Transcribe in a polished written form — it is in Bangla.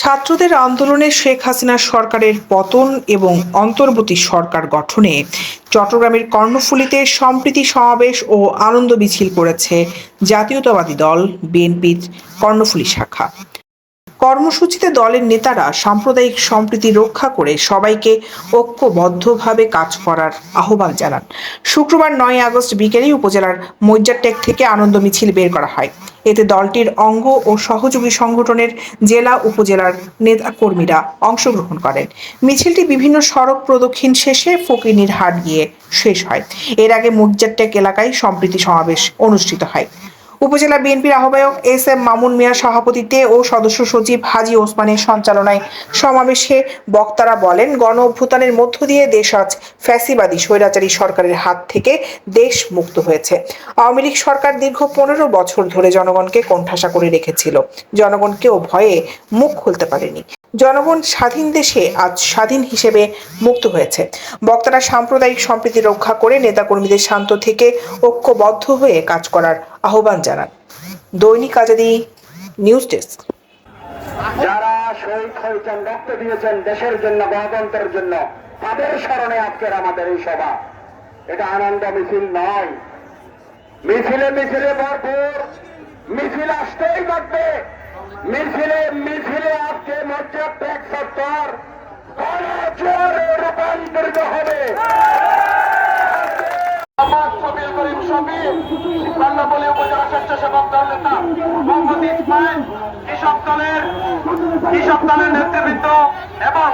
ছাত্রদের আন্দোলনে শেখ হাসিনা সরকারের পতন এবং অন্তর্বর্তী সরকার গঠনে চট্টগ্রামের কর্ণফুলীতে সম্প্রীতি সমাবেশ ও আনন্দ মিছিল করেছে জাতীয়তাবাদী দল বিএনপির কর্ণফুলী শাখা। কর্মসূচিতে দলের নেতারা সাম্প্রদায়িক সম্প্রীতি রক্ষা করে সবাইকে ঐক্যবদ্ধভাবে কাজ করার আহ্বান জানান। শুক্রবার 9 আগস্ট বিকেলে উপজেলার মৈজারটেক থেকে আনন্দ মিছিল বের করা হয়। এতে দলটির অঙ্গ ও সহযোগী সংগঠনের জেলা উপজেলার নেতাকর্মীরা অংশগ্রহণ করেন। মিছিলটি বিভিন্ন সড়ক প্রদক্ষিণ শেষে ফকিরনীর হাট গিয়ে শেষ হয়। এর আগে মৈজারটেক এলাকায় সম্প্রীতি সমাবেশ অনুষ্ঠিত হয়। উপজেলা বিএনপির আহ্বায়ক এস.এম. মামুন মিয়ার সভাপতিত্বে ও সদস্য সচিব হাজী ওসমানের সঞ্চালনায় সমাবেশে বক্তারা বলেন, গণ অভ্যুত্থানের মধ্য দিয়ে দেশ আজ ফ্যাসিবাদী স্বৈরাচারী সরকারের হাত থেকে দেশ মুক্ত হয়েছে। আওয়ামী লীগ সরকার দীর্ঘ 15 বছর ধরে জনগণকে কোণঠাসা করে রেখেছিল। জনগণ কেউ ভয়ে মুখ খুলতে পারেনি। জনগণ স্বাধীন দেশে আজ স্বাধীন হিসেবে মুক্ত হয়েছে। বক্তারা সাম্প্রদায়িক সম্প্রীতি রক্ষা করে নেতাকর্মীদের শান্ত থেকে ঐক্যবদ্ধ হয়ে কাজ করার আহ্বান জানান। দৈনিক আজাদী নিউজ ডেস্ক। যারা শহীদ হয়েছেন, রক্ত দিয়েছেন দেশের জন্য, গণতন্ত্রের জন্য, তাদের স্মরণে আজকের আমাদের এই সভা। এটা আনন্দ মিছিল নয়, মিছিলে মিছিলে ভরপুর। মিছিল আসতেই থাকবে, মিছিলে মিছিলে আজকে মৈজারটেক চত্বর গণজোয়ারে রূপান্তরিত হবে। কৃষক দলের নেতৃবৃন্দ এবং